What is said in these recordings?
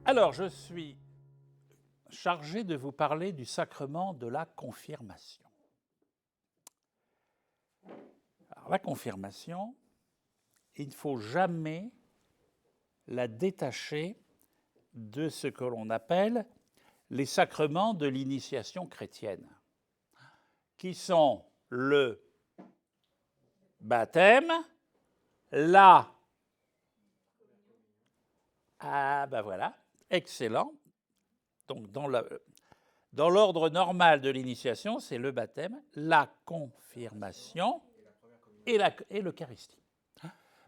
Alors, je suis chargé de vous parler du sacrement de la confirmation. Alors, la confirmation, il ne faut jamais la détacher de ce que l'on appelle les sacrements de l'initiation chrétienne, qui sont le baptême, la... Ah ben voilà, excellent. Donc dans l'ordre normal de l'initiation, c'est le baptême, la confirmation et l'Eucharistie.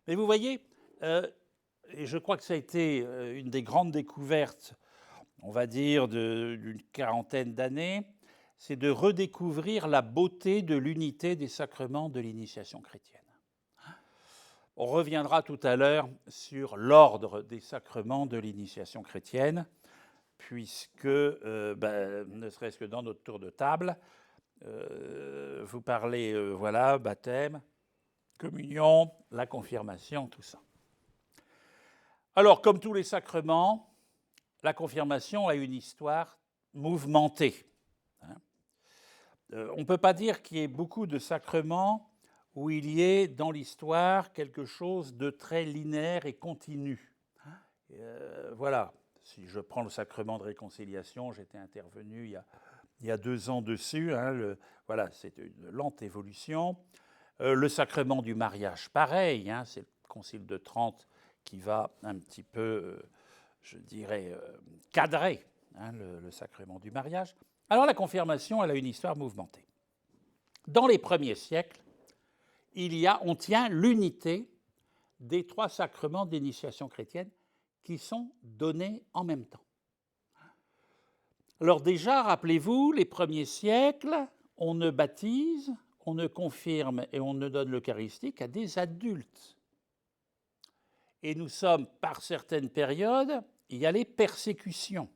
Mais vous voyez, et je crois que ça a été une des grandes découvertes, on va dire, d'une quarantaine d'années, c'est de redécouvrir la beauté de l'unité des sacrements de l'initiation chrétienne. On reviendra tout à l'heure sur l'ordre des sacrements de l'initiation chrétienne, puisque, ne serait-ce que dans notre tour de table, vous parlez, voilà, baptême, communion, la confirmation, tout ça. Alors, comme tous les sacrements, la confirmation a une histoire mouvementée. On ne peut pas dire qu'il y ait beaucoup de sacrements où il y ait dans l'histoire quelque chose de très linéaire et continu. Voilà, si je prends le sacrement de réconciliation, j'étais intervenu il y a 2 ans dessus, voilà, c'est une lente évolution. Le sacrement du mariage, pareil, c'est le Concile de Trente qui va un petit peu, je dirais, cadrer le sacrement du mariage. Alors la confirmation, elle a une histoire mouvementée. Dans les premiers siècles, on tient l'unité des 3 sacrements d'initiation chrétienne qui sont donnés en même temps. Alors déjà, rappelez-vous, les premiers siècles, on ne baptise, on ne confirme et on ne donne l'Eucharistie qu'à des adultes. Et nous sommes, par certaines périodes, il y a les persécutions.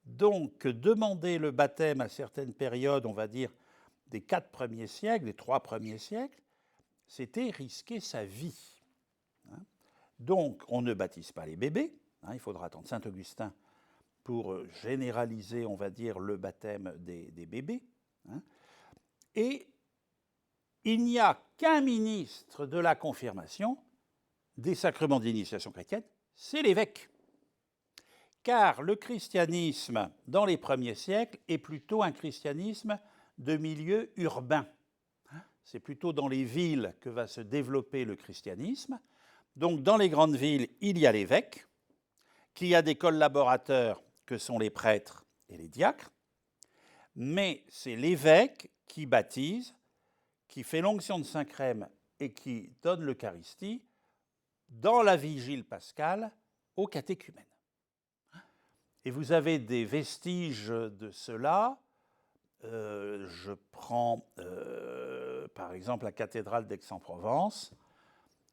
Donc, demander le baptême à certaines périodes, on va dire, des 4 premiers siècles, des 3 premiers siècles, c'était risquer sa vie. Donc, on ne baptise pas les bébés. Il faudra attendre Saint Augustin pour généraliser, on va dire, le baptême des bébés. Et il n'y a qu'un ministre de la confirmation des sacrements d'initiation chrétienne, c'est l'évêque. Car le christianisme, dans les premiers siècles, est plutôt un christianisme de milieu urbain. C'est plutôt dans les villes que va se développer le christianisme. Donc, dans les grandes villes, il y a l'évêque, qui a des collaborateurs que sont les prêtres et les diacres, mais c'est l'évêque qui baptise, qui fait l'onction de Saint-Crème et qui donne l'Eucharistie dans la vigile pascale aux catéchumènes. Et vous avez des vestiges de cela. Je prends par exemple la cathédrale d'Aix-en-Provence,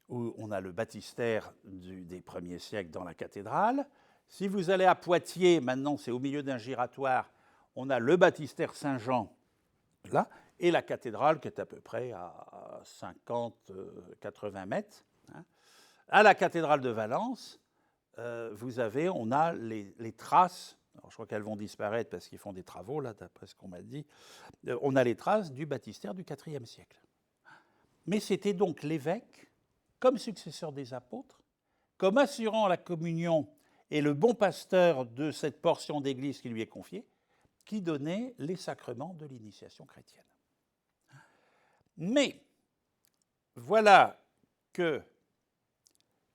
où on a le baptistère des premiers siècles dans la cathédrale. Si vous allez à Poitiers, maintenant c'est au milieu d'un giratoire, on a le baptistère Saint-Jean, là, et la cathédrale qui est à peu près à 50-80 mètres. À la cathédrale de Valence, on a les traces, alors je crois qu'elles vont disparaître parce qu'ils font des travaux, là, d'après ce qu'on m'a dit, on a les traces du baptistère du IVe siècle. Mais c'était donc l'évêque, comme successeur des apôtres, comme assurant la communion et le bon pasteur de cette portion d'église qui lui est confiée, qui donnait les sacrements de l'initiation chrétienne. Mais voilà qu'il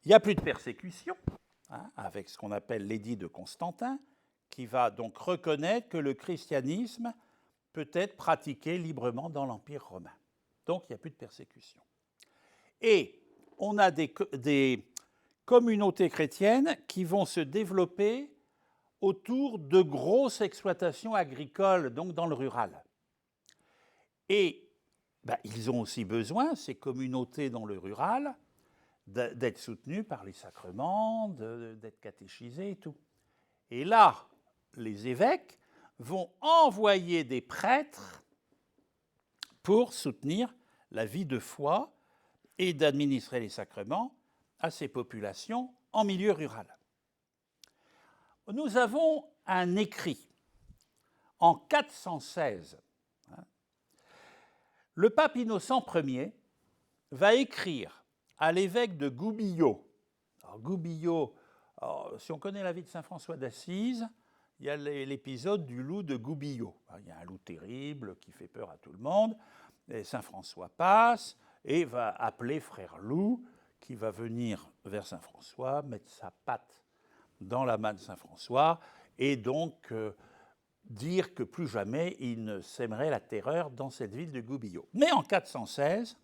n'y a plus de persécution, avec ce qu'on appelle l'édit de Constantin, qui va donc reconnaître que le christianisme peut être pratiqué librement dans l'Empire romain. Donc il n'y a plus de persécution. Et on a des communautés chrétiennes qui vont se développer autour de grosses exploitations agricoles, donc dans le rural. Et ils ont aussi besoin, ces communautés dans le rural, d'être soutenues par les sacrements, d'être catéchisées et tout. Et là, les évêques vont envoyer des prêtres pour soutenir la vie de foi et d'administrer les sacrements à ces populations en milieu rural. nous avons un écrit en 416. Le pape Innocent Ier va écrire à l'évêque de Gubbio. Alors, Gubbio, si on connaît la vie de saint François d'Assise, il y a l'épisode du loup de Gubbio. Il y a un loup terrible qui fait peur à tout le monde. Et saint François passe et va appeler frère loup, qui va venir vers saint François, mettre sa patte dans la main de saint François, et donc dire que plus jamais il ne sèmerait la terreur dans cette ville de Gubbio. Mais en 416,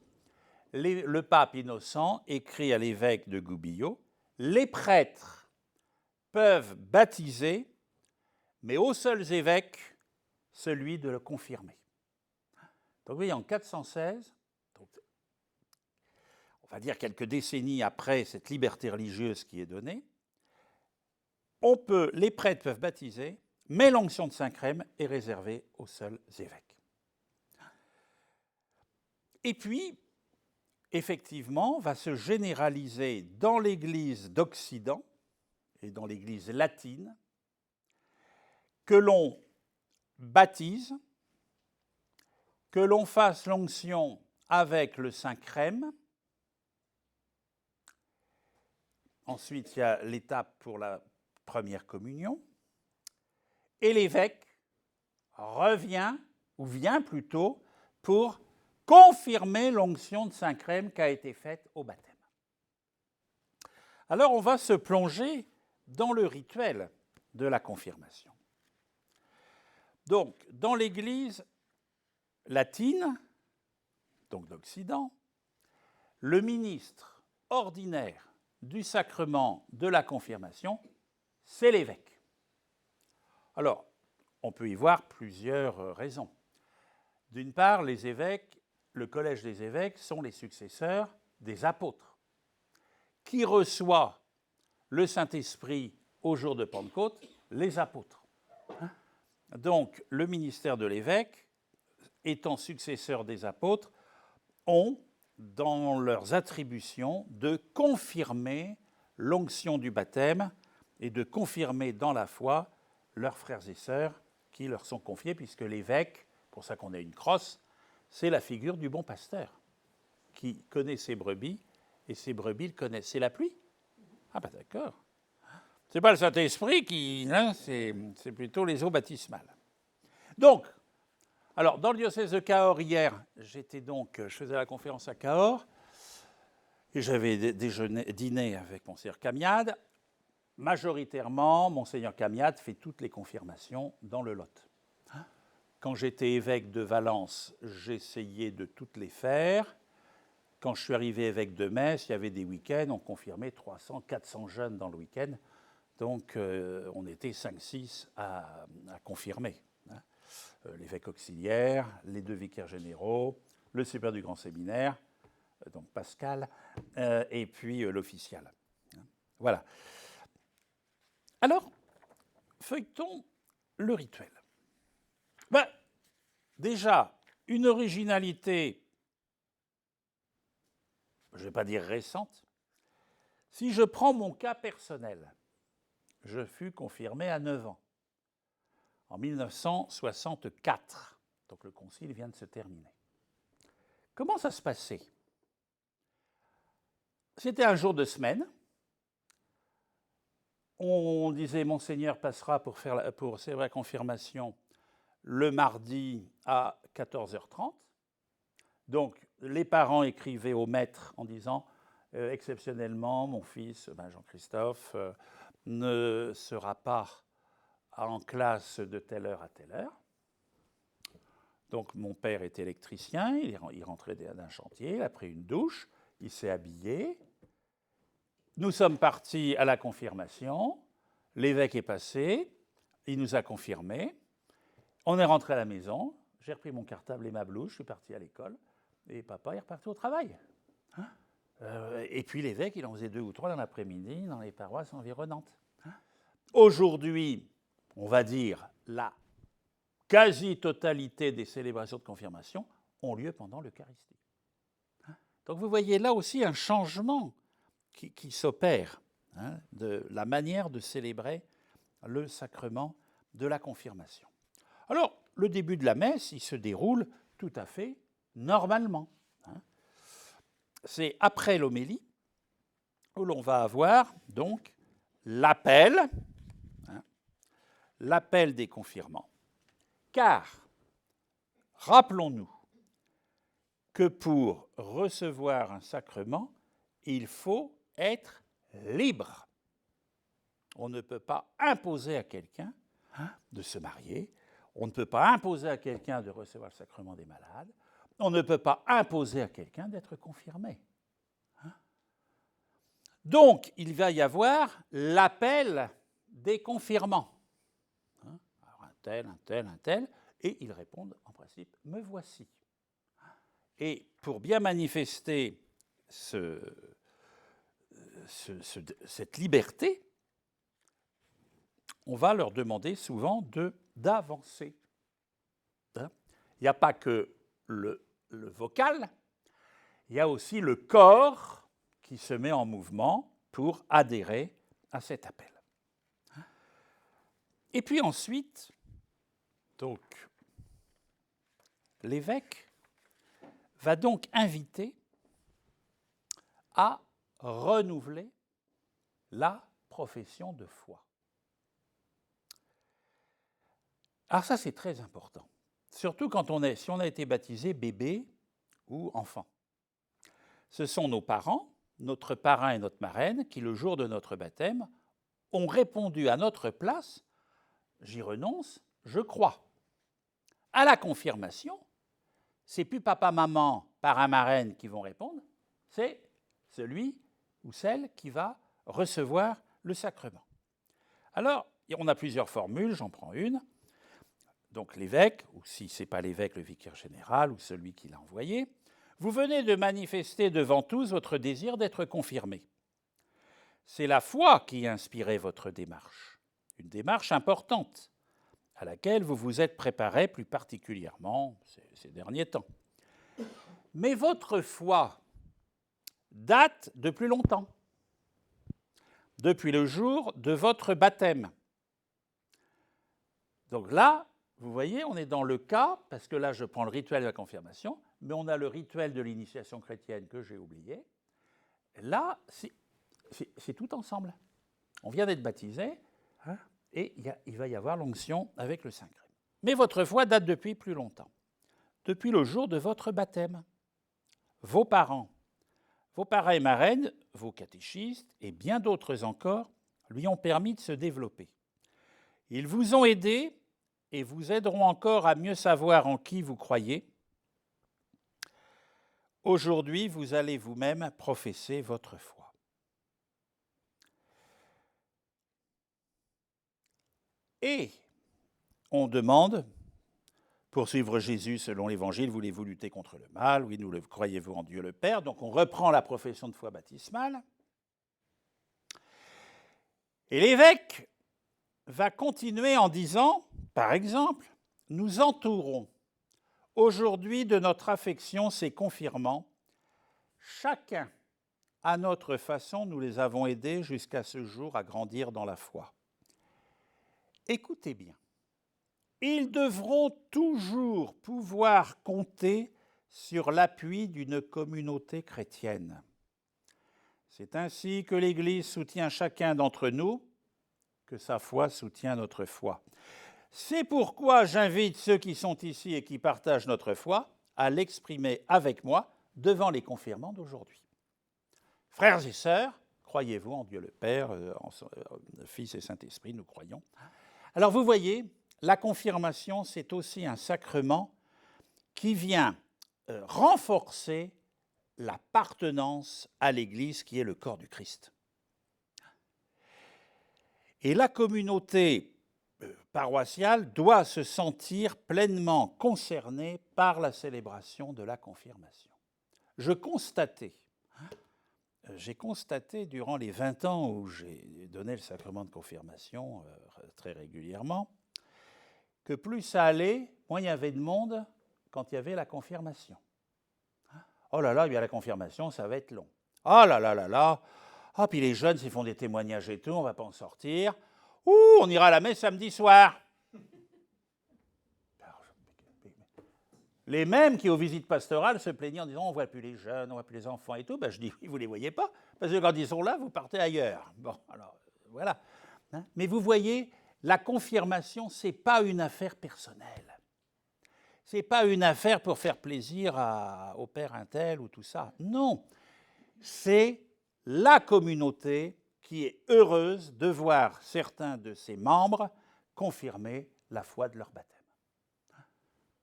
le pape Innocent écrit à l'évêque de Gubbio, « Les prêtres peuvent baptiser, mais aux seuls évêques, celui de le confirmer. » Donc vous voyez, en 416, donc, on va dire quelques décennies après cette liberté religieuse qui est donnée, les prêtres peuvent baptiser, mais l'onction de Saint-Crème est réservée aux seuls évêques. Et puis, effectivement, va se généraliser dans l'Église d'Occident et dans l'Église latine que l'on baptise, que l'on fasse l'onction avec le Saint-Crème. Ensuite, il y a l'étape pour la première communion. Et l'évêque revient, ou vient plutôt, pour confirmer l'onction de Saint-Crème qui a été faite au baptême. Alors, on va se plonger dans le rituel de la confirmation. Donc, dans l'Église latine, donc d'Occident, le ministre ordinaire du sacrement de la confirmation, c'est l'évêque. Alors, on peut y voir plusieurs raisons. D'une part, les évêques, le collège des évêques sont les successeurs des apôtres, qui reçoit le Saint-Esprit au jour de Pentecôte, les apôtres. Donc, le ministère de l'évêque, étant successeur des apôtres, ont dans leurs attributions de confirmer l'onction du baptême et de confirmer dans la foi leurs frères et sœurs qui leur sont confiés, puisque l'évêque, pour ça qu'on a une crosse, c'est la figure du bon pasteur qui connaît ses brebis et ses brebis le connaissent. C'est la pluie? Ah ben d'accord. C'est pas le Saint-Esprit qui... Hein, c'est plutôt les eaux baptismales. Donc, alors dans le diocèse de Cahors hier, je faisais la conférence à Cahors et j'avais dîné avec Monseigneur Camiade. Majoritairement, Monseigneur Camiade fait toutes les confirmations dans le Lot. Quand j'étais évêque de Valence, j'essayais de toutes les faire. Quand je suis arrivé évêque de Metz, il y avait des week-ends, on confirmait 300, 400 jeunes dans le week-end. Donc, on était 5-6 à confirmer. L'évêque auxiliaire, les 2 vicaires généraux, le supérieur du grand séminaire, donc Pascal, et puis l'official. Voilà. Alors, feuilletons le rituel. Ben, déjà, une originalité, je ne vais pas dire récente. Si je prends mon cas personnel, je fus confirmé à 9 ans, en 1964. Donc le concile vient de se terminer. Comment ça se passait? C'était un jour de semaine. On disait, Monseigneur passera pour célébrer la confirmation le mardi à 14h30. Donc, les parents écrivaient au maître en disant, exceptionnellement, mon fils, Jean-Christophe, ne sera pas en classe de telle heure à telle heure. Donc, mon père est électricien, il rentrait d'un chantier, il a pris une douche, il s'est habillé. Nous sommes partis à la confirmation, l'évêque est passé, il nous a confirmés. On est rentré à la maison, j'ai repris mon cartable et ma blouse, je suis parti à l'école, et papa est reparti au travail. Et puis l'évêque, il en faisait 2 ou 3 dans l'après-midi dans les paroisses environnantes. Aujourd'hui, on va dire, la quasi-totalité des célébrations de confirmation ont lieu pendant l'Eucharistie. Donc vous voyez là aussi un changement qui s'opère de la manière de célébrer le sacrement de la confirmation. Alors, le début de la messe, il se déroule tout à fait normalement. C'est après l'homélie où l'on va avoir donc l'appel, l'appel des confirmants. Car, rappelons-nous que pour recevoir un sacrement, il faut être libre. On ne peut pas imposer à quelqu'un de se marier, on ne peut pas imposer à quelqu'un de recevoir le sacrement des malades, on ne peut pas imposer à quelqu'un d'être confirmé. Donc, il va y avoir l'appel des confirmants. Alors, un tel, et ils répondent en principe, me voici. Et pour bien manifester cette liberté, on va leur demander souvent d'avancer. Il n'y a pas que le vocal, il y a aussi le corps qui se met en mouvement pour adhérer à cet appel. Et puis ensuite, donc, l'évêque va donc inviter à renouveler la profession de foi. Alors ça, c'est très important, surtout si on a été baptisé bébé ou enfant. Ce sont nos parents, notre parrain et notre marraine, qui, le jour de notre baptême, ont répondu à notre place « j'y renonce, je crois ». À la confirmation, c'est plus papa, maman, parrain, marraine qui vont répondre, c'est celui ou celle qui va recevoir le sacrement. Alors, on a plusieurs formules, j'en prends une. Donc l'évêque, ou si ce n'est pas l'évêque, le vicaire général ou celui qui l'a envoyé, vous venez de manifester devant tous votre désir d'être confirmé. C'est la foi qui a inspiré votre démarche, une démarche importante, à laquelle vous vous êtes préparé plus particulièrement ces derniers temps. Mais votre foi date de plus longtemps, depuis le jour de votre baptême. Donc là, vous voyez, on est dans le cas, parce que là, je prends le rituel de la confirmation, mais on a le rituel de l'initiation chrétienne que j'ai oublié. Là, c'est tout ensemble. On vient d'être baptisé, et il va y avoir l'onction avec le Saint-Crème. Mais votre foi date depuis plus longtemps, depuis le jour de votre baptême. Vos parents et marraines, vos catéchistes et bien d'autres encore lui ont permis de se développer. Ils vous ont aidé et vous aideront encore à mieux savoir en qui vous croyez. Aujourd'hui, vous allez vous-même professer votre foi. Et on demande, pour suivre Jésus selon l'Évangile, voulez-vous lutter contre le mal? Oui, croyez-vous en Dieu le Père? Donc on reprend la profession de foi baptismale. Et l'évêque va continuer en disant, par exemple, « Nous entourons aujourd'hui de notre affection ces confirmants. Chacun, à notre façon, nous les avons aidés jusqu'à ce jour à grandir dans la foi. Écoutez bien, ils devront toujours pouvoir compter sur l'appui d'une communauté chrétienne. C'est ainsi que l'Église soutient chacun d'entre nous, que sa foi soutient notre foi. C'est pourquoi j'invite ceux qui sont ici et qui partagent notre foi à l'exprimer avec moi devant les confirmants d'aujourd'hui. Frères et sœurs, croyez-vous en Dieu le Père, en Fils et Saint-Esprit, nous croyons. Alors vous voyez, la confirmation, c'est aussi un sacrement qui vient renforcer l'appartenance à l'Église qui est le corps du Christ. Et la communauté paroissiale doit se sentir pleinement concernée par la célébration de la confirmation. J'ai constaté durant les 20 ans où j'ai donné le sacrement de confirmation très régulièrement, que plus ça allait, moins il y avait de monde quand il y avait la confirmation. Oh là là, bien la confirmation, ça va être long. Oh là là là là, ah, puis les jeunes, s'ils font des témoignages et tout, on ne va pas en sortir. « Ouh, on ira à la messe samedi soir !» Les mêmes qui, aux visites pastorales, se plaignaient en disant « on ne voit plus les jeunes, on ne voit plus les enfants et tout », je dis « oui, vous ne les voyez pas, parce que quand ils sont là, vous partez ailleurs. » Bon, alors, voilà. Hein? Mais vous voyez, la confirmation, ce n'est pas une affaire personnelle. Ce n'est pas une affaire pour faire plaisir au père un tel ou tout ça. Non, c'est la communauté qui est heureuse de voir certains de ses membres confirmer la foi de leur baptême.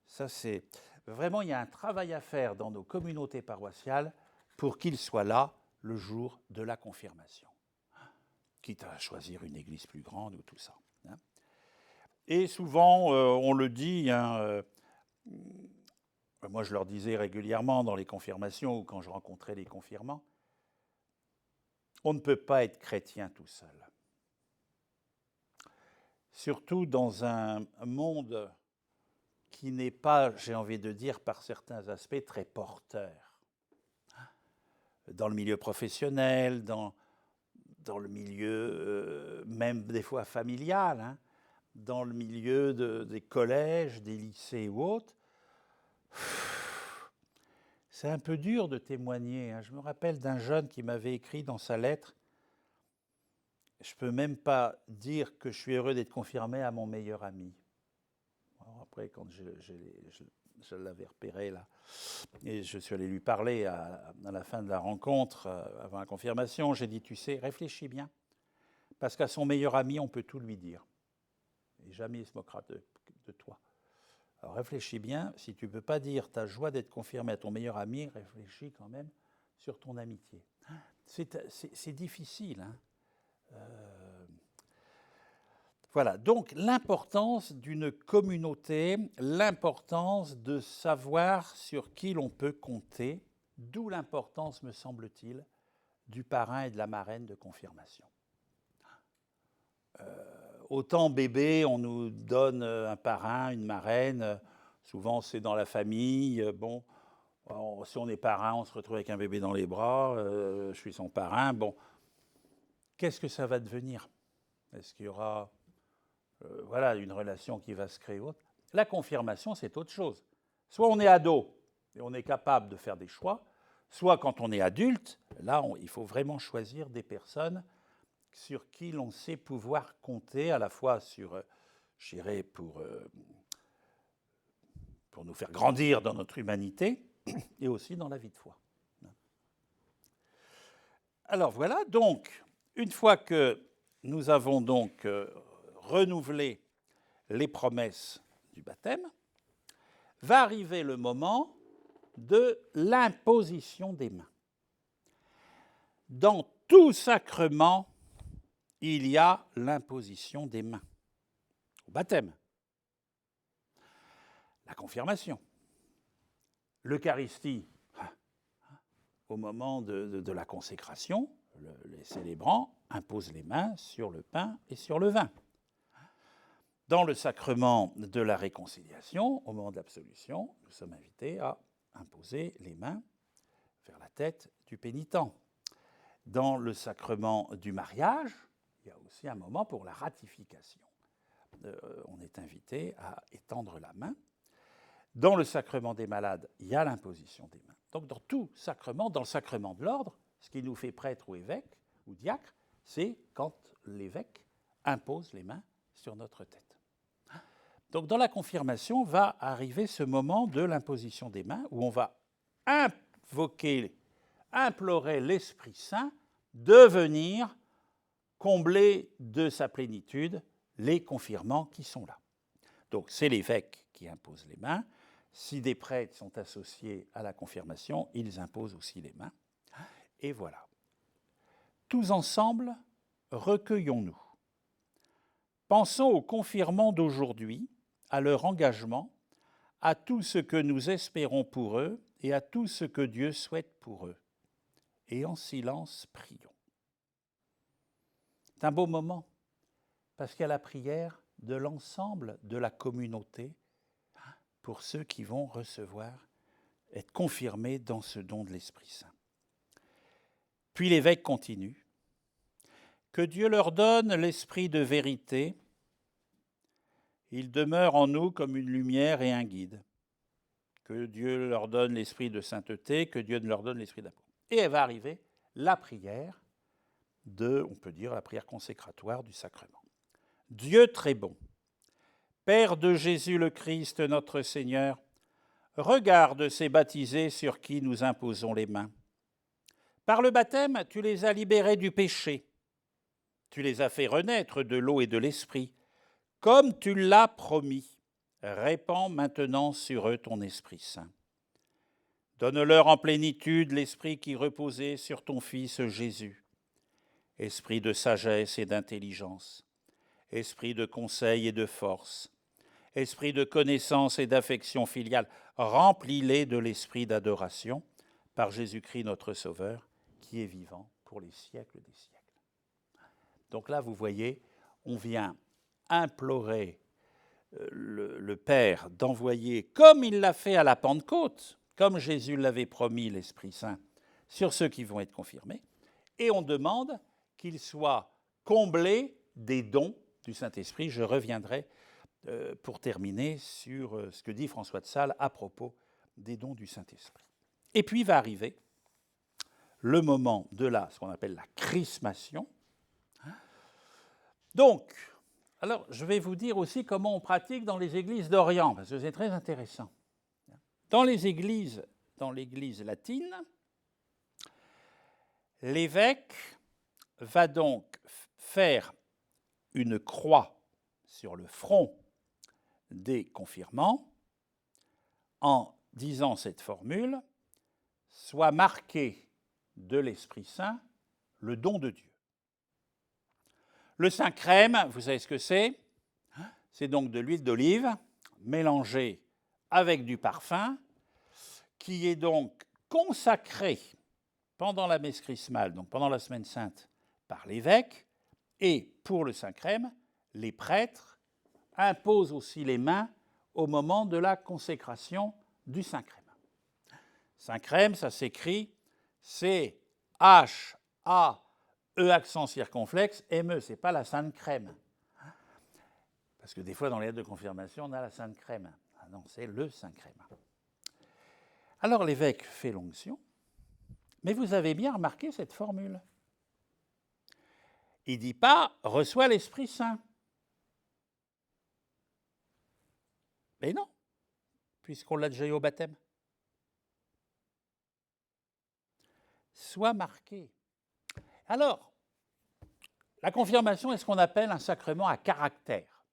Ça, c'est vraiment, il y a un travail à faire dans nos communautés paroissiales pour qu'ils soient là le jour de la confirmation, quitte à choisir une église plus grande ou tout ça. Et souvent, on le dit, moi je leur disais régulièrement dans les confirmations ou quand je rencontrais les confirmants, on ne peut pas être chrétien tout seul. Surtout dans un monde qui n'est pas, j'ai envie de dire, par certains aspects, très porteur. Dans le milieu professionnel, dans le milieu même des fois familial, hein, dans le milieu des collèges, des lycées ou autres, c'est un peu dur de témoigner. Hein. Je me rappelle d'un jeune qui m'avait écrit dans sa lettre « Je ne peux même pas dire que je suis heureux d'être confirmé à mon meilleur ami. » Alors après, quand je l'avais repéré là, et je suis allé lui parler à la fin de la rencontre, avant la confirmation, j'ai dit « Tu sais, réfléchis bien, parce qu'à son meilleur ami, on peut tout lui dire. Et jamais il se moquera de toi. Alors réfléchis bien, si tu ne peux pas dire ta joie d'être confirmé à ton meilleur ami, réfléchis quand même sur ton amitié. » C'est difficile. Hein. Voilà, donc l'importance d'une communauté, l'importance de savoir sur qui l'on peut compter, d'où l'importance, me semble-t-il, du parrain et de la marraine de confirmation. Autant bébé, on nous donne un parrain, une marraine, souvent c'est dans la famille, bon, si on est parrain, on se retrouve avec un bébé dans les bras, je suis son parrain, bon, qu'est-ce que ça va devenir? Est-ce qu'il y aura voilà, une relation qui va se créer autre? La confirmation, c'est autre chose. Soit on est ado et on est capable de faire des choix, soit quand on est adulte, là, il faut vraiment choisir des personnes sur qui l'on sait pouvoir compter, à la fois sur, je dirais, pour nous faire grandir dans notre humanité et aussi dans la vie de foi. Alors voilà, donc, une fois que nous avons donc renouvelé les promesses du baptême, va arriver le moment de l'imposition des mains. Dans tout sacrement, il y a l'imposition des mains. Au baptême, la confirmation, l'Eucharistie, au moment de la consécration, les célébrants imposent les mains sur le pain et sur le vin. Dans le sacrement de la réconciliation, au moment de l'absolution, nous sommes invités à imposer les mains vers la tête du pénitent. Dans le sacrement du mariage, il y a aussi un moment pour la ratification. On est invité à étendre la main. Dans le sacrement des malades, il y a l'imposition des mains. Donc dans tout sacrement, dans le sacrement de l'ordre, ce qui nous fait prêtre ou évêque ou diacre, c'est quand l'évêque impose les mains sur notre tête. Donc dans la confirmation va arriver ce moment de l'imposition des mains où on va invoquer, implorer l'Esprit Saint de venir combler de sa plénitude les confirmants qui sont là. Donc c'est l'évêque qui impose les mains. Si des prêtres sont associés à la confirmation, ils imposent aussi les mains. Et voilà. Tous ensemble, recueillons-nous. Pensons aux confirmants d'aujourd'hui, à leur engagement, à tout ce que nous espérons pour eux et à tout ce que Dieu souhaite pour eux. Et en silence, prions. C'est un beau moment, parce qu'il y a la prière de l'ensemble de la communauté pour ceux qui vont recevoir, être confirmés dans ce don de l'Esprit Saint. Puis l'évêque continue. Que Dieu leur donne l'esprit de vérité. Il demeure en nous comme une lumière et un guide. Que Dieu leur donne l'esprit de sainteté, que Dieu leur donne l'esprit d'amour. Et elle va arriver la prière on peut dire, la prière consécratoire du sacrement. Dieu très bon, Père de Jésus le Christ, notre Seigneur, regarde ces baptisés sur qui nous imposons les mains. Par le baptême, tu les as libérés du péché. Tu les as fait renaître de l'eau et de l'esprit, comme tu l'as promis. Répands maintenant sur eux ton Esprit Saint. Donne-leur en plénitude l'esprit qui reposait sur ton Fils Jésus. Esprit de sagesse et d'intelligence, esprit de conseil et de force, esprit de connaissance et d'affection filiale, remplis-les de l'esprit d'adoration par Jésus-Christ notre Sauveur, qui est vivant pour les siècles des siècles. Donc là, vous voyez, on vient implorer le Père d'envoyer, comme il l'a fait à la Pentecôte, comme Jésus l'avait promis, l'Esprit Saint, sur ceux qui vont être confirmés, et on demande qu'il soit comblé des dons du Saint-Esprit. Je reviendrai pour terminer sur ce que dit François de Sales à propos des dons du Saint-Esprit. Et puis va arriver le moment de ce qu'on appelle la chrismation. Donc, alors je vais vous dire aussi comment on pratique dans les églises d'Orient, parce que c'est très intéressant. Dans l'église latine, l'évêque va donc faire une croix sur le front des confirmants en disant cette formule « Soit marqué de l'Esprit Saint le don de Dieu ». Le Saint-Crème, vous savez ce que c'est? C'est donc de l'huile d'olive mélangée avec du parfum qui est donc consacré pendant la messe chrismale, donc pendant la Semaine Sainte, par l'évêque, et pour le Saint-Crème, les prêtres imposent aussi les mains au moment de la consécration du Saint-Crème. Saint-Crème, ça s'écrit C-H-A-E accent circonflexe, M-E, ce n'est pas la Sainte Crème. Parce que des fois, dans les lettres de confirmation, on a la Sainte Crème. Ah non, c'est le Saint-Crème. Alors l'évêque fait l'onction, mais vous avez bien remarqué cette formule. Il ne dit pas « reçois l'Esprit Saint ». Mais non, puisqu'on l'a déjà eu au baptême. Soit marqué. Alors, la confirmation est ce qu'on appelle un sacrement à caractère.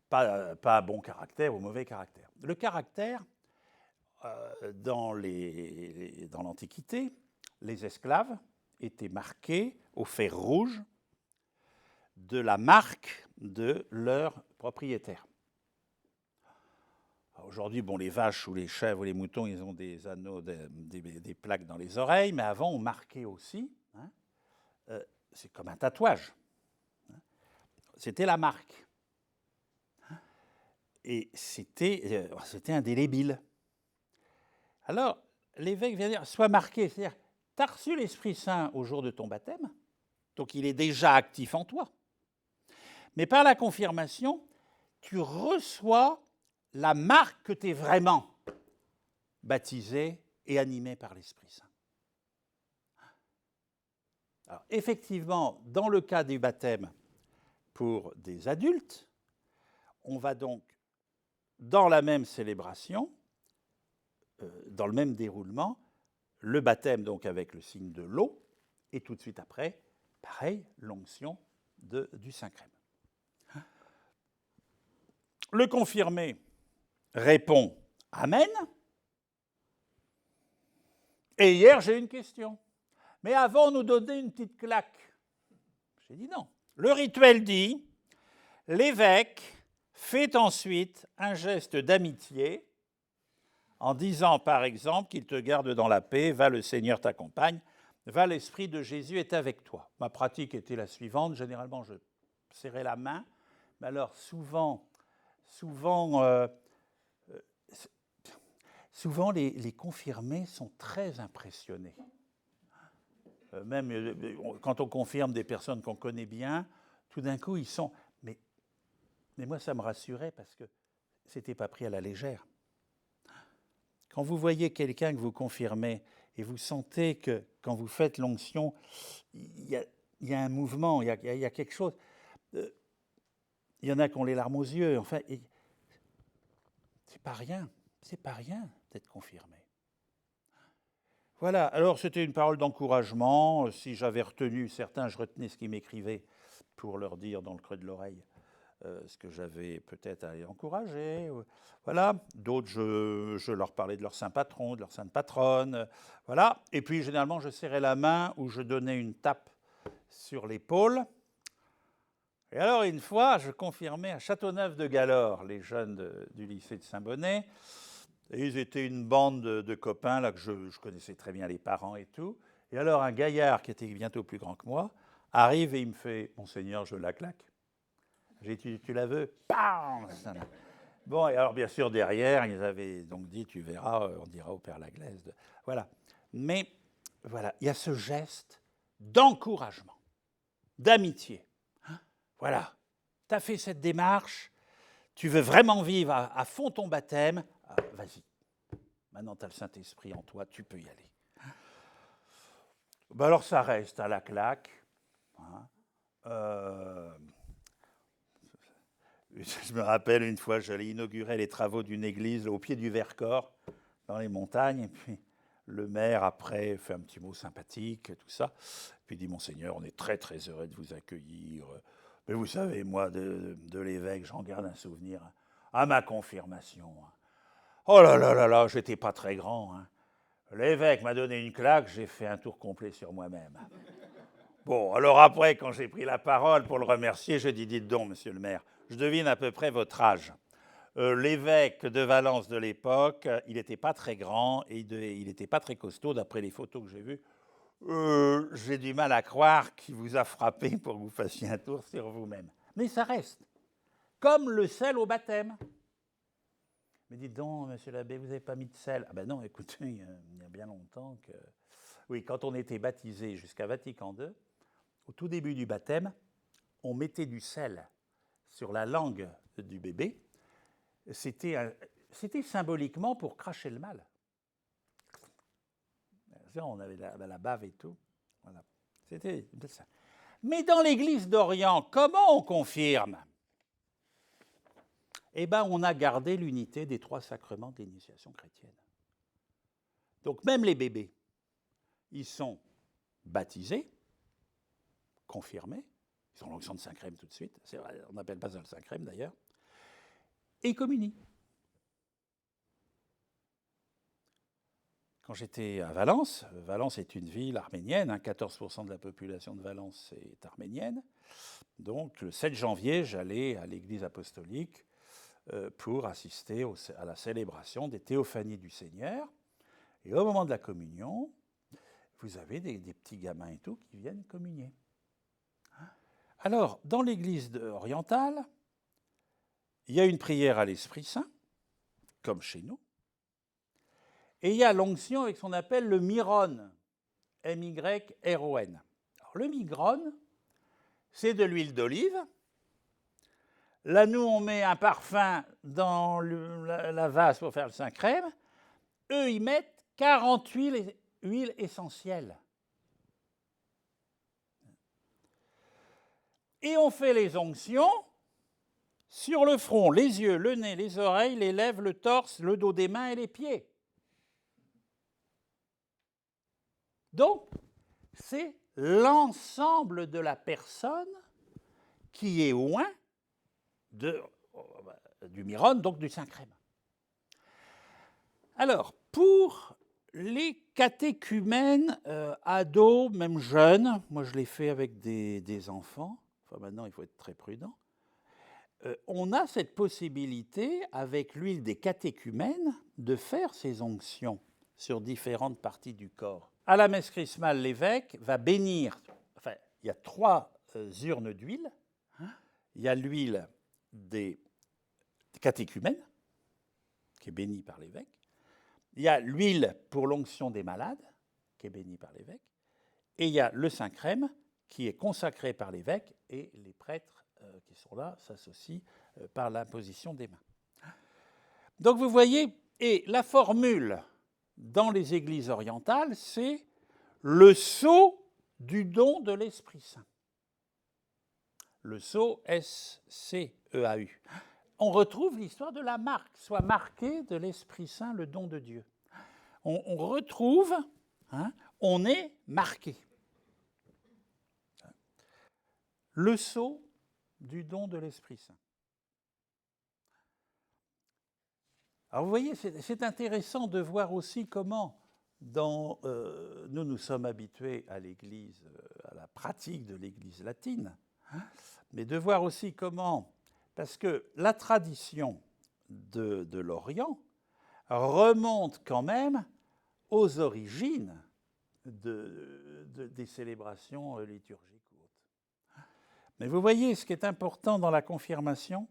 Pas bon caractère ou mauvais caractère. Le caractère, dans l'Antiquité, les esclaves étaient marqués au fer rouge de la marque de leur propriétaire. Aujourd'hui, les vaches ou les chèvres ou les moutons, ils ont des anneaux, des plaques dans les oreilles, mais avant, on marquait aussi, c'est comme un tatouage. C'était la marque. Et c'était indélébile. Alors, l'évêque vient dire, sois marqué, c'est-à-dire, tu as reçu l'Esprit Saint au jour de ton baptême, donc il est déjà actif en toi. Mais par la confirmation, tu reçois la marque que tu es vraiment baptisé et animé par l'Esprit Saint. Alors, effectivement, dans le cas du baptême pour des adultes, on va donc, dans la même célébration, dans le même déroulement, le baptême donc avec le signe de l'eau, et tout de suite après, pareil, l'onction du Saint-Crème. Le confirmé répond « Amen ». Et hier, j'ai une question. Mais avant, nous donner une petite claque. J'ai dit non. Le rituel dit, l'évêque fait ensuite un geste d'amitié en disant, par exemple, qu'il te garde dans la paix, va le Seigneur t'accompagne, va l'Esprit de Jésus est avec toi. Ma pratique était la suivante, généralement je serrais la main, mais alors souvent les confirmés sont très impressionnés. Même quand on confirme des personnes qu'on connaît bien, tout d'un coup, ils sont... Mais moi, ça me rassurait parce que c'était pas pris à la légère. Quand vous voyez quelqu'un que vous confirmez et vous sentez que quand vous faites l'onction, il y a un mouvement, il y a quelque chose. Il y en a qui ont les larmes aux yeux. Enfin, c'est pas rien. C'est pas rien d'être confirmé. Voilà. Alors, c'était une parole d'encouragement. Si j'avais retenu certains, je retenais ce qu'ils m'écrivaient pour leur dire dans le creux de l'oreille ce que j'avais peut-être à les encourager. Voilà. D'autres, je leur parlais de leur saint patron, de leur sainte patronne. Voilà. Et puis, généralement, je serrais la main ou je donnais une tape sur l'épaule. Et alors, une fois, je confirmais à Châteauneuf-de-Galor les jeunes du lycée de Saint-Bonnet. Et ils étaient une bande de copains, là, que je connaissais très bien les parents et tout. Et alors, un gaillard qui était bientôt plus grand que moi arrive et il me fait « Monseigneur, je la claque ». J'ai dit « Tu la veux ?» Bam ! Bon, et alors, bien sûr, derrière, ils avaient donc dit « Tu verras, on dira au Père Laglaise. » Voilà. Mais, voilà, il y a ce geste d'encouragement, d'amitié. Voilà, tu as fait cette démarche, tu veux vraiment vivre à fond ton baptême, vas-y. Maintenant, tu as le Saint-Esprit en toi, tu peux y aller. Ben alors, ça reste à la claque. Je me rappelle une fois, j'allais inaugurer les travaux d'une église au pied du Vercors, dans les montagnes, et puis le maire, après, fait un petit mot sympathique, tout ça, puis dit « Monseigneur, on est très, très heureux de vous accueillir. Mais vous savez, moi, de l'évêque, j'en garde un souvenir à ma confirmation. Oh là là là là, j'étais pas très grand. Hein. L'évêque m'a donné une claque, j'ai fait un tour complet sur moi-même. Bon, alors après, quand j'ai pris la parole pour le remercier, je dis « Dites donc, monsieur le maire, je devine à peu près votre âge. L'évêque de Valence de l'époque, il n'était pas très grand et il n'était pas très costaud, d'après les photos que j'ai vues. J'ai du mal à croire qu'il vous a frappé pour que vous fassiez un tour sur vous-même. Mais ça reste, comme le sel au baptême. Mais dites donc, monsieur l'abbé, vous n'avez pas mis de sel? Ah ben non, écoutez, il y a bien longtemps que... Oui, quand on était baptisé jusqu'à Vatican II, au tout début du baptême, on mettait du sel sur la langue du bébé. C'était symboliquement pour cracher le mal. On avait la bave et tout. Voilà. C'était ça. Mais dans l'Église d'Orient, comment on confirme? Eh bien, on a gardé l'unité des 3 sacrements de l'initiation chrétienne. Donc, même les bébés, ils sont baptisés, confirmés, ils ont l'onction de Saint-Crème tout de suite, c'est vrai, on n'appelle pas ça le Saint-Crème d'ailleurs, et communient. Quand j'étais à Valence, Valence est une ville arménienne, 14% de la population de Valence est arménienne. Donc le 7 janvier, j'allais à l'église apostolique pour assister à la célébration des théophanies du Seigneur. Et au moment de la communion, vous avez des petits gamins et tout qui viennent communier. Alors, dans l'église orientale, il y a une prière à l'Esprit Saint, comme chez nous. Et il y a l'onction avec ce qu'on appelle le myron, M-Y-R-O-N. Alors, le myron, c'est de l'huile d'olive. Là, nous, on met un parfum dans la vase pour faire le Saint-Crème. Eux, ils mettent 40 huiles essentielles. Et on fait les onctions sur le front, les yeux, le nez, les oreilles, les lèvres, le torse, le dos des mains et les pieds. Donc, c'est l'ensemble de la personne qui est loin du myron, donc du Saint-Crème. Alors, pour les catéchumènes, ados, même jeunes, moi je l'ai fait avec des enfants, enfin maintenant il faut être très prudent, on a cette possibilité, avec l'huile des catéchumènes, de faire ces onctions sur différentes parties du corps. À la messe chrismale, l'évêque va bénir, enfin, il y a 3 urnes d'huile. Il y a l'huile des catéchumènes, qui est bénie par l'évêque. Il y a l'huile pour l'onction des malades, qui est bénie par l'évêque. Et il y a le Saint-Crème qui est consacré par l'évêque et les prêtres qui sont là s'associent par l'imposition des mains. Donc vous voyez, et la formule dans les églises orientales, c'est le sceau du don de l'Esprit Saint. Le sceau S-C-E-A-U. On retrouve l'histoire de la marque, soit marqué de l'Esprit Saint, le don de Dieu. On retrouve, on est marqué. Le sceau du don de l'Esprit Saint. Alors vous voyez, c'est intéressant de voir aussi comment, nous sommes habitués à l'Église, à la pratique de l'Église latine, mais de voir aussi comment, parce que la tradition de l'Orient remonte quand même aux origines des célébrations liturgiques ou autres. Mais vous voyez, ce qui est important dans la confirmation,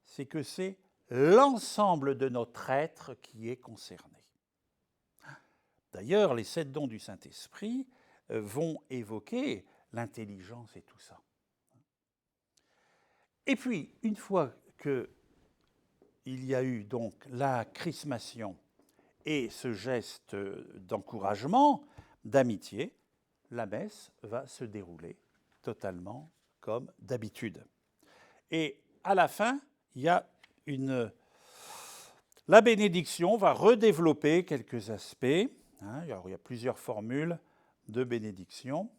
c'est que c'est l'ensemble de notre être qui est concerné. D'ailleurs, les 7 dons du Saint-Esprit vont évoquer l'intelligence et tout ça. Et puis, une fois qu'il y a eu donc la chrismation et ce geste d'encouragement, d'amitié, la messe va se dérouler totalement comme d'habitude. Et à la fin, il y a la bénédiction va redévelopper quelques aspects. Il y a plusieurs formules de bénédiction.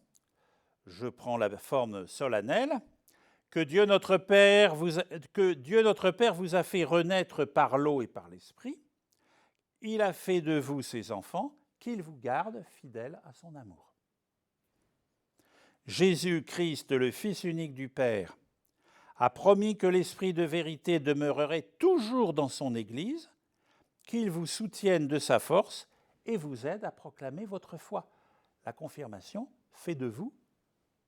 Je prends la forme solennelle. Que Dieu notre Père vous a fait renaître par l'eau et par l'Esprit. Il a fait de vous ses enfants, qu'il vous garde fidèles à son amour. Jésus-Christ, le Fils unique du Père, a promis que l'Esprit de vérité demeurerait toujours dans son Église, qu'il vous soutienne de sa force et vous aide à proclamer votre foi. La confirmation fait de vous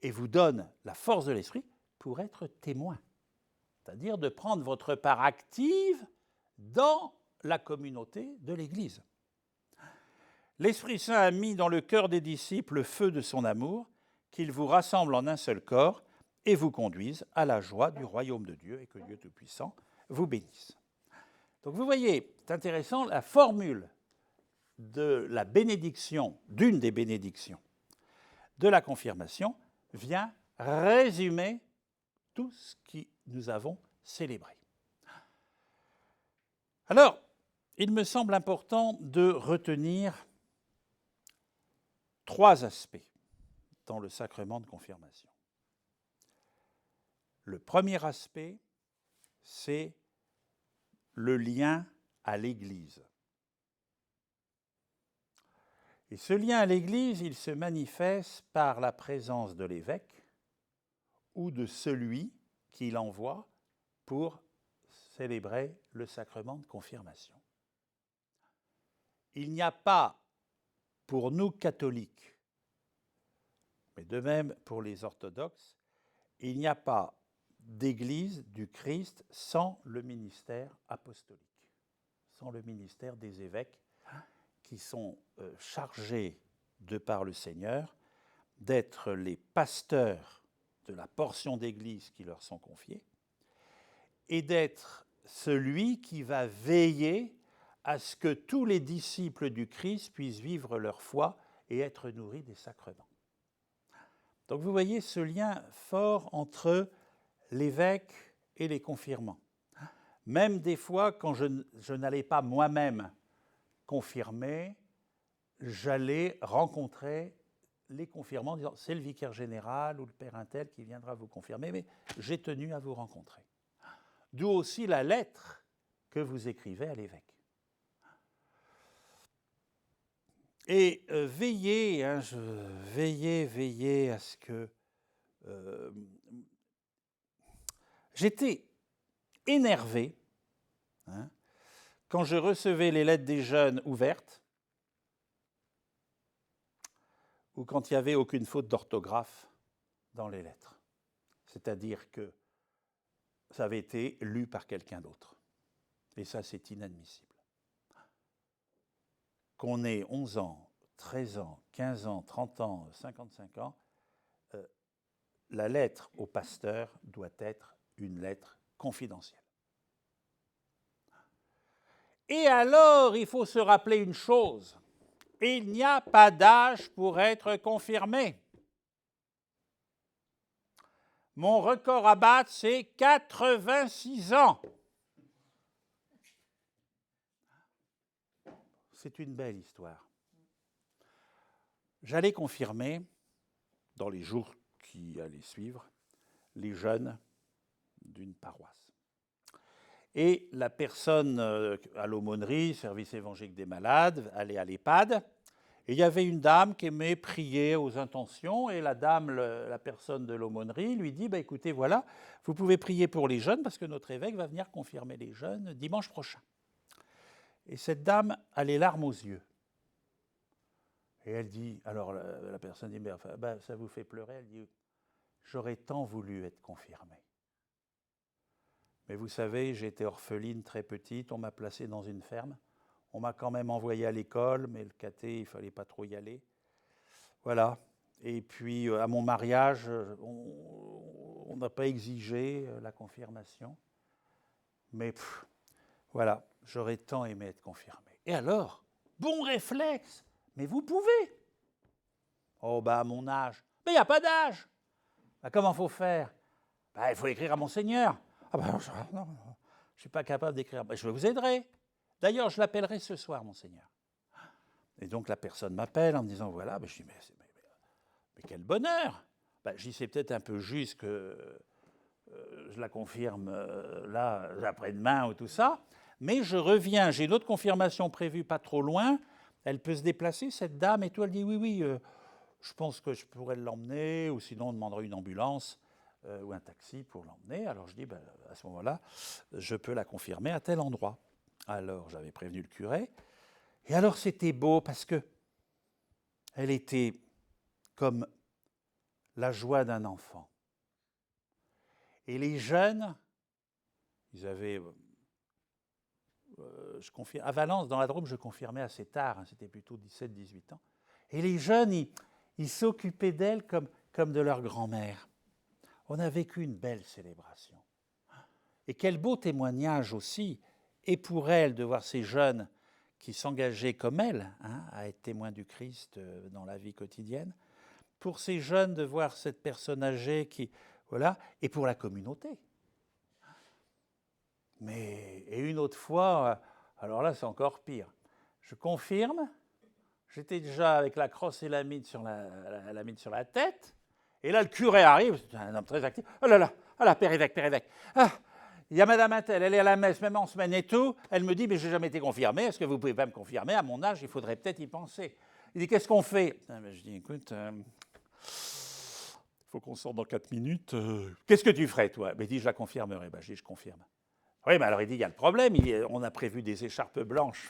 et vous donne la force de l'Esprit pour être témoin, c'est-à-dire de prendre votre part active dans la communauté de l'Église. L'Esprit Saint a mis dans le cœur des disciples le feu de son amour, qu'il vous rassemble en un seul corps et vous conduise à la joie du royaume de Dieu et que Dieu Tout-Puissant vous bénisse. Donc vous voyez, c'est intéressant, la formule de la bénédiction, d'une des bénédictions de la confirmation, vient résumer tout ce que nous avons célébré. Alors, il me semble important de retenir 3 aspects dans le sacrement de confirmation. Le premier aspect, c'est le lien à l'Église. Et ce lien à l'Église, il se manifeste par la présence de l'évêque ou de celui qui l'envoie pour célébrer le sacrement de confirmation. Il n'y a pas, pour nous catholiques, mais de même pour les orthodoxes, il n'y a pas d'Église du Christ sans le ministère apostolique, sans le ministère des évêques qui sont chargés, de par le Seigneur, d'être les pasteurs de la portion d'Église qui leur sont confiées et d'être celui qui va veiller à ce que tous les disciples du Christ puissent vivre leur foi et être nourris des sacrements. Donc vous voyez ce lien fort entre l'évêque et les confirmants. Même des fois, quand je n'allais pas moi-même confirmer, j'allais rencontrer les confirmants en disant « c'est le vicaire général ou le père untel qui viendra vous confirmer, mais j'ai tenu à vous rencontrer ». D'où aussi la lettre que vous écrivez à l'évêque. Et veillez à ce que... J'étais énervé quand je recevais les lettres des jeunes ouvertes ou quand il n'y avait aucune faute d'orthographe dans les lettres. C'est-à-dire que ça avait été lu par quelqu'un d'autre. Et ça, c'est inadmissible. Qu'on ait 11 ans, 13 ans, 15 ans, 30 ans, 55 ans, la lettre au pasteur doit être une lettre confidentielle. Et alors, il faut se rappeler une chose, il n'y a pas d'âge pour être confirmé. Mon record à battre, c'est 86 ans. C'est une belle histoire. J'allais confirmer, dans les jours qui allaient suivre, les jeunes d'une paroisse. Et la personne à l'aumônerie, service évangélique des malades, allait à l'EHPAD, et il y avait une dame qui aimait prier aux intentions, et la dame, la personne de l'aumônerie, lui dit, écoutez, voilà, vous pouvez prier pour les jeunes, parce que notre évêque va venir confirmer les jeunes dimanche prochain. Et cette dame a les larmes aux yeux. Et elle dit, alors la personne dit, ça vous fait pleurer? Elle dit, j'aurais tant voulu être confirmée. Mais vous savez, j'ai été orpheline très petite, on m'a placée dans une ferme. On m'a quand même envoyé à l'école, mais le caté, il ne fallait pas trop y aller. Voilà. Et puis, à mon mariage, on n'a pas exigé la confirmation. Mais voilà, j'aurais tant aimé être confirmé. Et alors, bon réflexe, mais vous pouvez. Oh, à mon âge. Mais il n'y a pas d'âge. Comment faut faire? Il faut écrire à Monseigneur. Non, je ne suis pas capable d'écrire. Je vous aiderai. D'ailleurs, je l'appellerai ce soir, Monseigneur. Et donc, la personne m'appelle en me disant, voilà, je dis, mais quel bonheur. Je dis, c'est peut-être un peu juste que je la confirme là, après-demain ou tout ça, mais je reviens, j'ai une autre confirmation prévue pas trop loin, elle peut se déplacer, cette dame, et tout, elle dit, oui, je pense que je pourrais l'emmener, ou sinon on demandera une ambulance ou un taxi pour l'emmener. Alors je dis, à ce moment-là, je peux la confirmer à tel endroit. Alors j'avais prévenu le curé, et alors c'était beau parce que elle était comme la joie d'un enfant. Et les jeunes, ils avaient, à Valence, dans la Drôme, je confirmais assez tard, c'était plutôt 17-18 ans, et les jeunes, ils s'occupaient d'elle comme de leur grand-mère. On a vécu une belle célébration. Et quel beau témoignage aussi, et pour elle, de voir ces jeunes qui s'engageaient comme elle, à être témoins du Christ dans la vie quotidienne, pour ces jeunes de voir cette personne âgée qui, voilà, et pour la communauté. Et une autre fois, alors là c'est encore pire, je confirme, j'étais déjà avec la crosse et la mine sur la tête, et là le curé arrive, c'est un homme très actif, oh là là, père évêque, il y a madame Intel, elle est à la messe, même en semaine et tout, elle me dit, mais je n'ai jamais été confirmée, est-ce que vous pouvez pas me confirmer? À mon âge, il faudrait peut-être y penser. Il dit, qu'est-ce qu'on fait? Je dis, écoute, il faut qu'on sorte dans 4 minutes. Qu'est-ce que tu ferais, toi? Il dit, je la confirmerai. Je dis, je confirme. Oui, mais alors il dit, il y a le problème, on a prévu des écharpes blanches.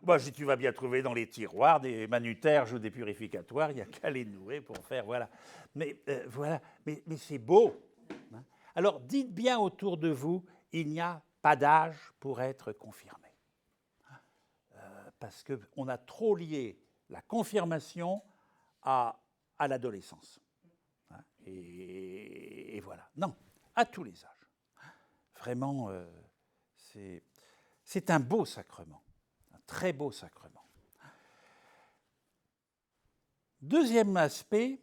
Je dis, tu vas bien trouver dans les tiroirs des manuterges ou des purificatoires, il n'y a qu'à les nouer pour faire, voilà. Mais voilà, mais c'est beau. Alors dites bien autour de vous, il n'y a pas d'âge pour être confirmé. Parce qu'on a trop lié la confirmation à l'adolescence. Et voilà. Non, à tous les âges. Vraiment, c'est un beau sacrement, un très beau sacrement. Deuxième aspect,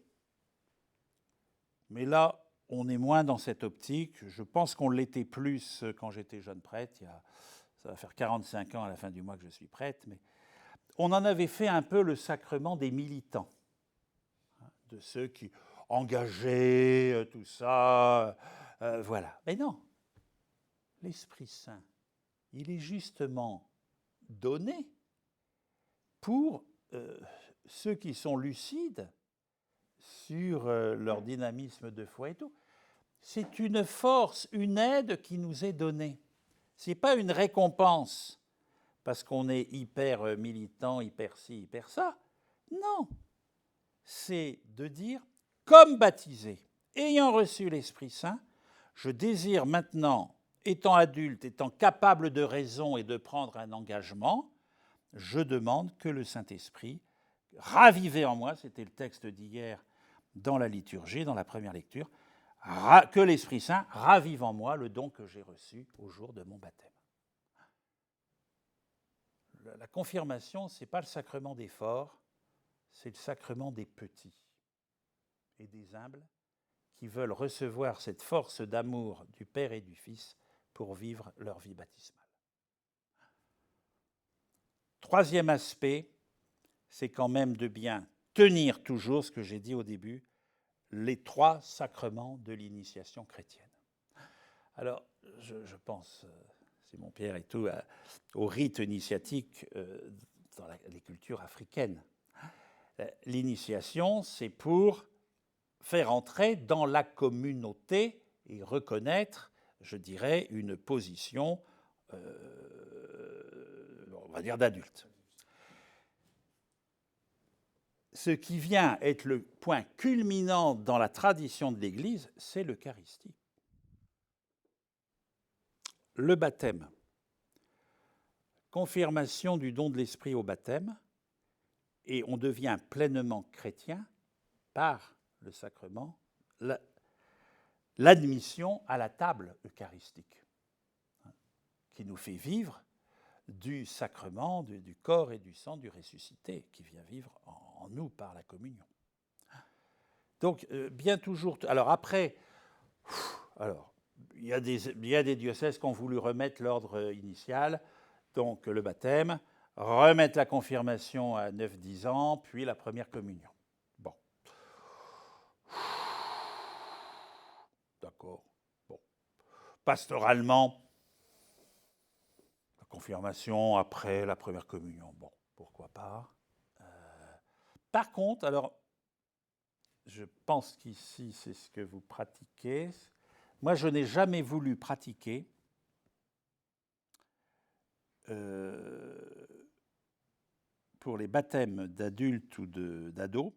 mais là, on est moins dans cette optique. Je pense qu'on l'était plus quand j'étais jeune prêtre. Ça va faire 45 ans à la fin du mois que je suis prêtre, mais on en avait fait un peu le sacrement des militants, de ceux qui engageaient tout ça, voilà. Mais non, l'Esprit Saint, il est justement donné pour ceux qui sont lucides sur leur dynamisme de foi et tout. C'est une force, une aide qui nous est donnée. Ce n'est pas une récompense parce qu'on est hyper militant, hyper ci, hyper ça. Non, c'est de dire, comme baptisé, ayant reçu l'Esprit Saint, je désire maintenant, étant adulte, étant capable de raison et de prendre un engagement, je demande que le Saint-Esprit ravivez en moi, c'était le texte d'hier dans la liturgie, dans la première lecture, que l'Esprit Saint ravive en moi le don que j'ai reçu au jour de mon baptême. La confirmation, ce n'est pas le sacrement des forts, c'est le sacrement des petits et des humbles qui veulent recevoir cette force d'amour du Père et du Fils pour vivre leur vie baptismale. Troisième aspect, c'est quand même de bien tenir toujours ce que j'ai dit au début, les trois sacrements de l'initiation chrétienne. Alors, je pense, Simon Pierre et tout, au rite initiatique dans les cultures africaines. L'initiation, c'est pour faire entrer dans la communauté et reconnaître, je dirais, une position, on va dire, d'adulte. Ce qui vient être le point culminant dans la tradition de l'Église, c'est l'Eucharistie. Le baptême, confirmation du don de l'Esprit au baptême, et on devient pleinement chrétien par le sacrement, l'admission à la table eucharistique, qui nous fait vivre du sacrement, du corps et du sang du ressuscité, qui vient vivre en nous par la communion. Donc, bien toujours... Alors après, il y a des diocèses qui ont voulu remettre l'ordre initial, donc le baptême, remettre la confirmation à 9-10 ans, puis la première communion. Bon. D'accord. Bon. Pastoralement, la confirmation après la première communion. Bon, pourquoi pas. Par contre, alors, je pense qu'ici, c'est ce que vous pratiquez. Moi, je n'ai jamais voulu pratiquer pour les baptêmes d'adultes ou d'ados.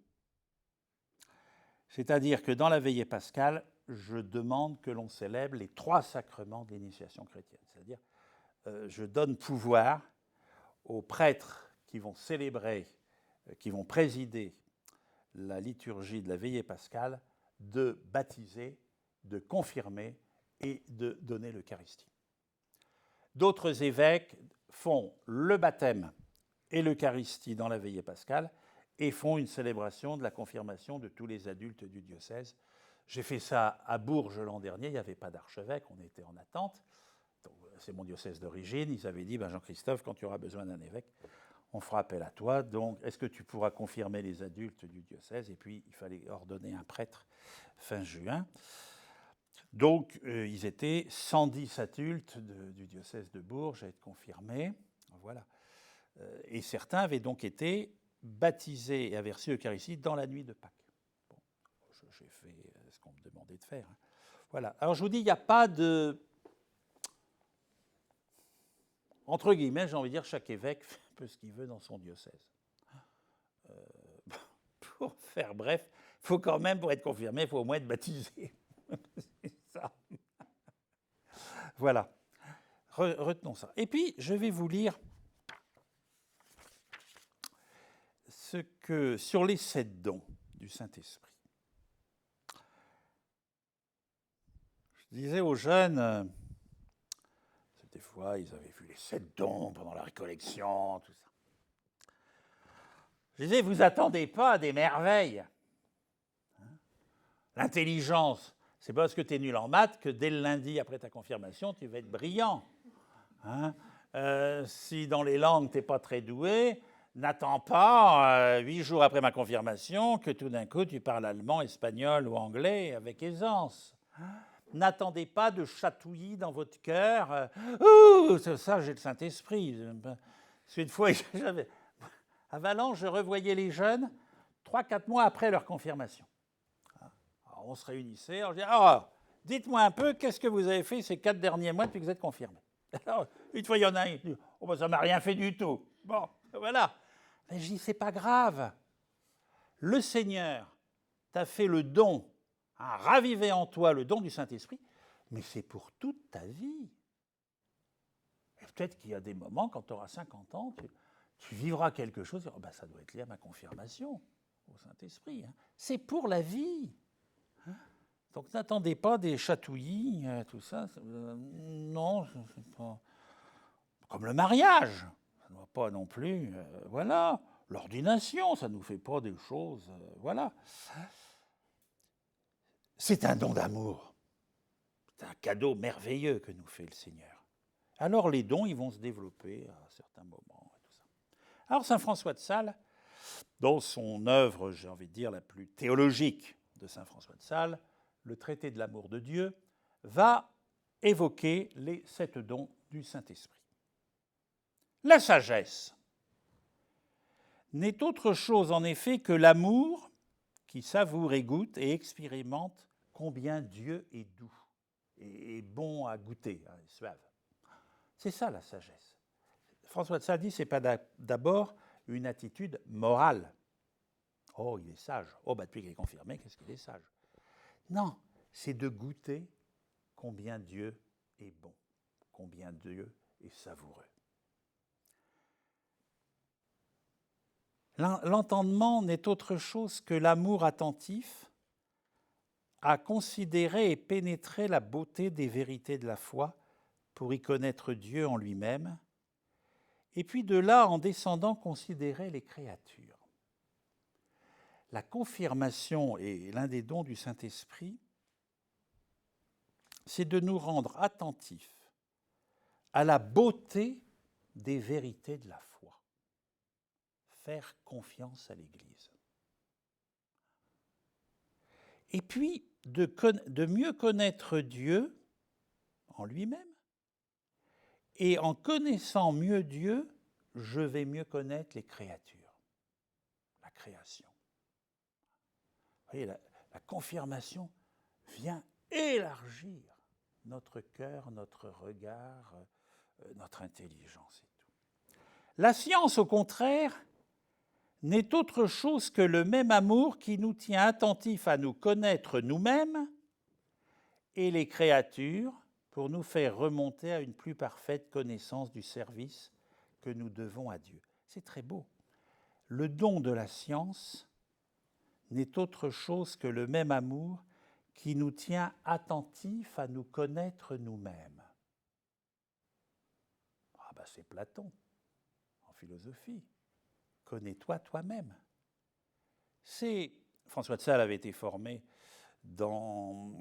C'est-à-dire que dans la veillée pascale, je demande que l'on célèbre les trois sacrements de l'initiation chrétienne. C'est-à-dire, je donne pouvoir aux prêtres qui vont célébrer, qui vont présider la liturgie de la veillée pascale, de baptiser, de confirmer et de donner l'Eucharistie. D'autres évêques font le baptême et l'Eucharistie dans la veillée pascale et font une célébration de la confirmation de tous les adultes du diocèse. J'ai fait ça à Bourges l'an dernier, il n'y avait pas d'archevêque, on était en attente. C'est mon diocèse d'origine, ils avaient dit, Jean-Christophe, quand tu auras besoin d'un évêque, on fera appel à toi, donc est-ce que tu pourras confirmer les adultes du diocèse? Et puis, il fallait ordonner un prêtre fin juin. Donc, ils étaient 110 adultes du diocèse de Bourges à être confirmés. Voilà. Et certains avaient donc été baptisés et avaient reçu l'Eucharistie dans la nuit de Pâques. Bon, j'ai fait ce qu'on me demandait de faire. Voilà. Alors, je vous dis, il n'y a pas de... Entre guillemets, j'ai envie de dire, chaque évêque fait un peu ce qu'il veut dans son diocèse. Pour faire bref, il faut quand même, pour être confirmé, il faut au moins être baptisé. C'est ça. Voilà. Retenons ça. Et puis, je vais vous lire ce que, sur les 7 dons du Saint-Esprit. Je disais aux jeunes, des fois, ils avaient vu les 7 dons pendant la récollection, tout ça. Je disais, vous attendez pas à des merveilles. L'intelligence, c'est pas parce que tu es nul en maths que dès le lundi après ta confirmation, tu vas être brillant. Si dans les langues, tu n'es pas très doué, n'attends pas, 8 jours après ma confirmation, que tout d'un coup, tu parles allemand, espagnol ou anglais avec aisance. N'attendez pas de chatouillis dans votre cœur. Ouh, c'est ça, j'ai le Saint-Esprit. Parce qu'une fois, à Valence, je revoyais les jeunes 3-4 mois après leur confirmation. Alors, on se réunissait, on disait, dites-moi un peu, qu'est-ce que vous avez fait ces 4 derniers mois depuis que vous êtes confirmés? Alors, une fois, il y en a un qui dit, ça ne m'a rien fait du tout. Bon, voilà. Mais je dis, c'est pas grave. Le Seigneur t'a fait le don, a ravivé en toi le don du Saint-Esprit, mais c'est pour toute ta vie. Et peut-être qu'il y a des moments, quand tu auras 50 ans, tu vivras quelque chose, oh ben, ça doit être lié à ma confirmation au Saint-Esprit. Hein. C'est pour la vie. Hein. Donc n'attendez pas des chatouillis, tout ça. Non, c'est pas comme le mariage. Ça ne doit pas non plus. Voilà. L'ordination, ça ne nous fait pas des choses. Voilà. C'est un don d'amour. C'est un cadeau merveilleux que nous fait le Seigneur. Alors les dons, ils vont se développer à certains moments. Et tout ça. Alors saint François de Sales, dans son œuvre, j'ai envie de dire, la plus théologique de saint François de Sales, le traité de l'amour de Dieu, va évoquer les 7 dons du Saint-Esprit. La sagesse n'est autre chose en effet que l'amour qui savoure et goûte et expérimente combien Dieu est doux et bon à goûter, hein, suave. C'est ça la sagesse. François de Sales dit, ce n'est pas d'abord une attitude morale. Oh, il est sage. Oh, bah, depuis qu'il est confirmé, qu'est-ce qu'il est sage? Non, c'est de goûter combien Dieu est bon, combien Dieu est savoureux. L'entendement n'est autre chose que l'amour attentif à considérer et pénétrer la beauté des vérités de la foi pour y connaître Dieu en lui-même, et puis de là, en descendant, considérer les créatures. La confirmation est l'un des dons du Saint-Esprit, c'est de nous rendre attentifs à la beauté des vérités de la foi. Faire confiance à l'Église. Et puis, de mieux connaître Dieu en lui-même. Et en connaissant mieux Dieu, je vais mieux connaître les créatures, la création. Vous voyez, la confirmation vient élargir notre cœur, notre regard, notre intelligence et tout. La science, au contraire, n'est autre chose que le même amour qui nous tient attentifs à nous connaître nous-mêmes et les créatures pour nous faire remonter à une plus parfaite connaissance du service que nous devons à Dieu. C'est très beau. Le don de la science n'est autre chose que le même amour qui nous tient attentifs à nous connaître nous-mêmes. Ah ben c'est Platon, en philosophie. Connais-toi toi-même. François de Sales avait été formé dans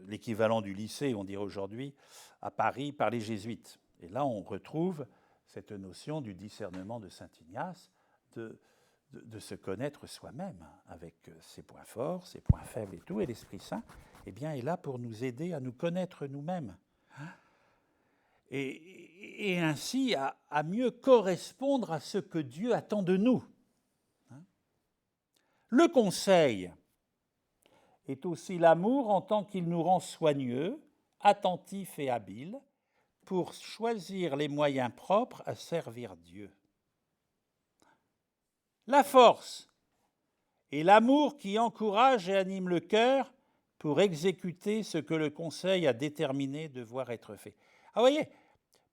l'équivalent du lycée, on dirait aujourd'hui, à Paris, par les jésuites. Et là, on retrouve cette notion du discernement de saint Ignace, de se connaître soi-même, avec ses points forts, ses points faibles et tout. Et l'Esprit Saint, eh bien, est là pour nous aider à nous connaître nous-mêmes. Et ainsi à mieux correspondre à ce que Dieu attend de nous. Le conseil est aussi l'amour en tant qu'il nous rend soigneux, attentifs et habiles pour choisir les moyens propres à servir Dieu. La force est l'amour qui encourage et anime le cœur pour exécuter ce que le conseil a déterminé devoir être fait. Ah, vous voyez,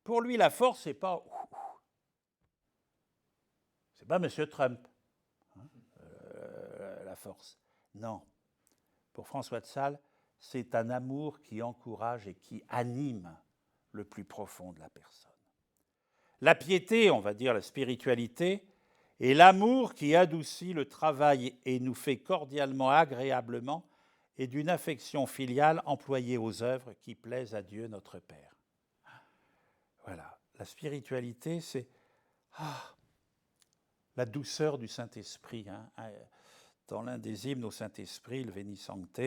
pour lui, la force, c'est pas M. Trump, la force. Non. Pour François de Sales, c'est un amour qui encourage et qui anime le plus profond de la personne. La piété, on va dire la spiritualité, est l'amour qui adoucit le travail et nous fait cordialement, agréablement, et d'une affection filiale employée aux œuvres qui plaisent à Dieu notre Père. Voilà, la spiritualité, c'est la douceur du Saint-Esprit. Hein. Dans l'un des hymnes au Saint-Esprit, le Veni Sancte,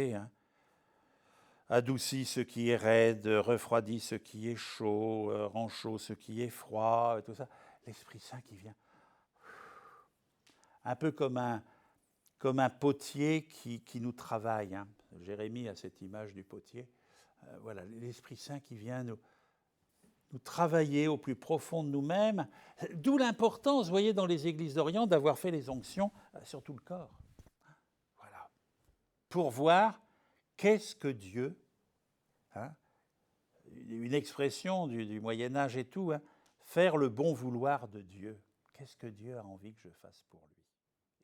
adoucit ce qui est raide, refroidit ce qui est chaud, rend chaud ce qui est froid, et tout ça. L'Esprit Saint qui vient, un peu comme un potier qui nous travaille. Hein. Jérémie a cette image du potier. Voilà, l'Esprit Saint qui vient nous travailler au plus profond de nous-mêmes. D'où l'importance, vous voyez, dans les églises d'Orient, d'avoir fait les onctions sur tout le corps. Voilà. Pour voir qu'est-ce que Dieu, une expression du Moyen-Âge et tout, faire le bon vouloir de Dieu. qu'est-ce que Dieu a envie que je fasse pour lui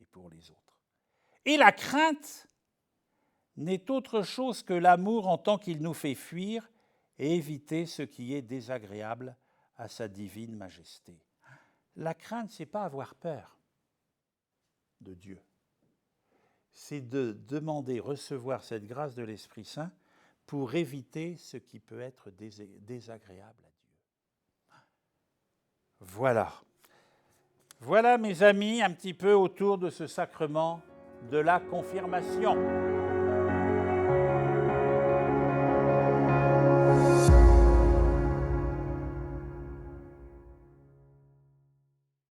et pour les autres. Et la crainte n'est autre chose que l'amour en tant qu'il nous fait fuir et éviter ce qui est désagréable à sa divine majesté. La crainte, ce n'est pas avoir peur de Dieu. C'est de demander, recevoir cette grâce de l'Esprit Saint pour éviter ce qui peut être désagréable à Dieu. Voilà. Voilà, mes amis, un petit peu autour de ce sacrement de la confirmation.